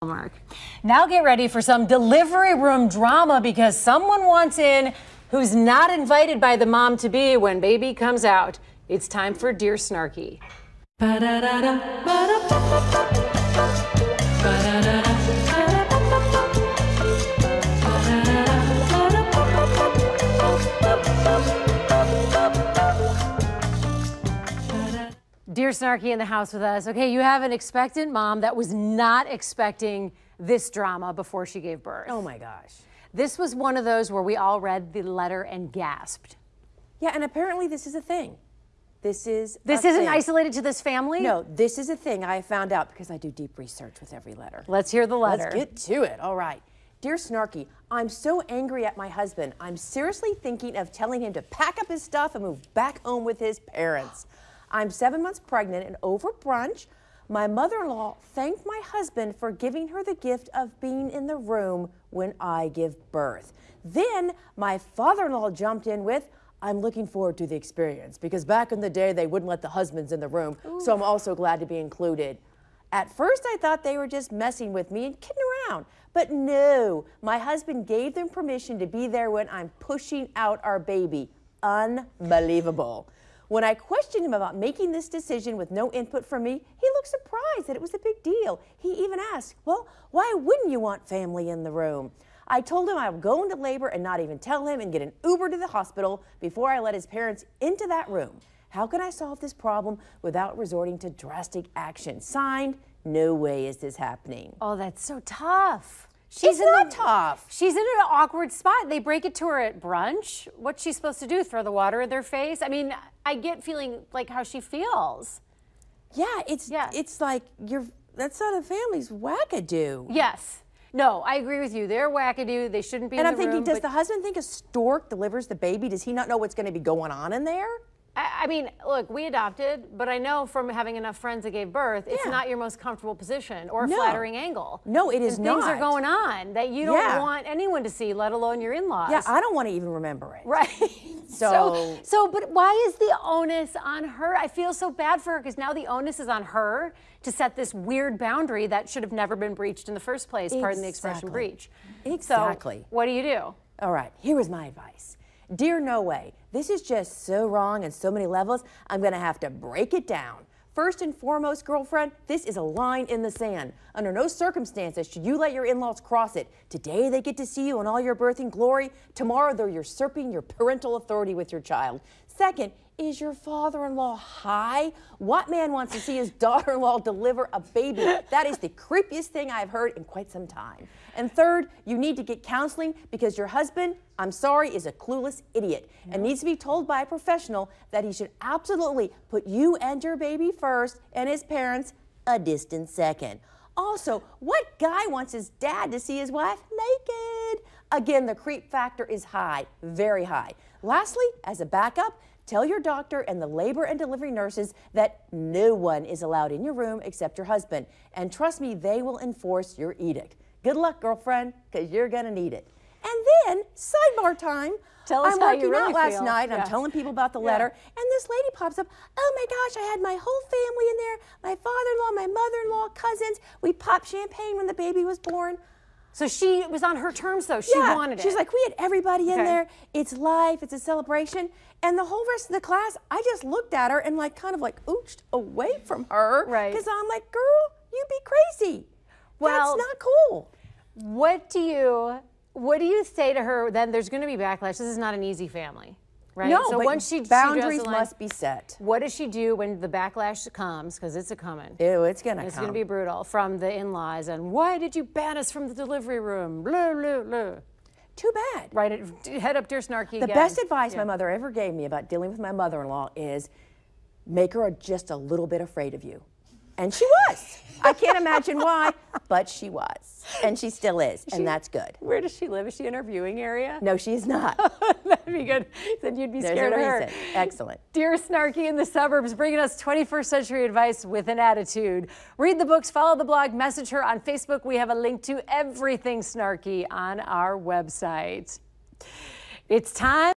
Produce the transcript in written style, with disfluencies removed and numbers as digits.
Mark. Now get ready for some delivery room drama because someone wants in who's not invited by the mom-to-be when baby comes out. It's time for Dear Snarky. Dear Snarky in the house with us. Okay, you have an expectant mom that was not expecting this drama before she gave birth. Oh my gosh. This was one of those where we all read the letter and gasped. Yeah, and apparently this is a thing. This isn't isolated to this family? No, this is a thing I found out because I do deep research with every letter. Let's hear the letter. Let's get to it. All right. Dear Snarky, I'm so angry at my husband. I'm seriously thinking of telling him to pack up his stuff and move back home with his parents. I'm 7 months pregnant, and over brunch, my mother-in-law thanked my husband for giving her the gift of being in the room when I give birth. Then my father-in-law jumped in with, I'm looking forward to the experience because back in the day they wouldn't let the husbands in the room, so I'm also glad to be included. At first I thought they were just messing with me and kidding around, but no, my husband gave them permission to be there when I'm pushing out our baby. Unbelievable. When I questioned him about making this decision with no input from me, he looked surprised that it was a big deal. He even asked, well, why wouldn't you want family in the room? I told him I would go into labor and not even tell him and get an Uber to the hospital before I let his parents into that room. How can I solve this problem without resorting to drastic action? Signed, no way is this happening. Oh, that's so tough. It's not tough. She's in an awkward spot. They break it to her at brunch. What's she supposed to do? Throw the water in their face? I mean, I get feeling like how she feels. Yeah, it's like that's not a family's wackadoo. Yes. No, I agree with you. They're wackadoo. They shouldn't be in the room. And I'm thinking, does the husband think a stork delivers the baby? Does he not know what's going to be going on in there? I mean, look, we adopted, but I know from having enough friends that gave birth, it's not your most comfortable position or flattering angle. No, it is not. Things are going on that you don't want anyone to see, let alone your in-laws. Yeah, I don't want to even remember it. Right. But why is the onus on her? I feel so bad for her because now the onus is on her to set this weird boundary that should have never been breached in the first place. Exactly. Pardon the expression, breach. Exactly. So what do you do? All right, here is my advice. Dear No Way, this is just so wrong on so many levels, I'm going to have to break it down. First and foremost, girlfriend, this is a line in the sand. Under no circumstances should you let your in-laws cross it. Today they get to see you in all your birthing glory. Tomorrow they're usurping your parental authority with your child. Second, is your father-in-law high? What man wants to see his daughter-in-law deliver a baby? That is the creepiest thing I've heard in quite some time. And third, you need to get counseling because your husband, I'm sorry, is a clueless idiot and needs to be told by a professional that he should absolutely put you and your baby first and his parents a distant second. Also, what guy wants his dad to see his wife naked? Again, the creep factor is high, very high. Lastly, as a backup, tell your doctor and the labor and delivery nurses that no one is allowed in your room except your husband. And trust me, they will enforce your edict. Good luck, girlfriend, because you're going to need it. And then, sidebar time. Tell us I'm how working you really out last feel. night, and I'm telling people about the letter, and this lady pops up, oh my gosh, I had my whole family in there, my father-in-law, my mother-in-law, cousins. We popped champagne when the baby was born. So she was on her terms, though. She wanted it. She's like, we had everybody in there. It's life. It's a celebration. And the whole rest of the class, I just looked at her and kind of ooched away from her. Right. Because I'm like, girl, you be crazy. Well, that's not cool. What do you say to her then? There's going to be backlash. This is not an easy family. Right? No, so but once she boundaries must be set. What does she do when the backlash comes? Because it's coming. Ew, it's gonna come. It's gonna be brutal from the in-laws. And why did you ban us from the delivery room? Blah, blah, blah. Too bad. Right, head up, Dear Snarky. The best advice my mother ever gave me about dealing with my mother-in-law is make her just a little bit afraid of you. And she was. I can't imagine why, but she was. And she still is, and that's good. Where does she live? Is she in our viewing area? No, she's not. That'd be good. Then you'd be scared of her. Excellent. Dear Snarky in the Suburbs, bringing us 21st century advice with an attitude. Read the books, follow the blog, message her on Facebook. We have a link to everything Snarky on our website. It's time.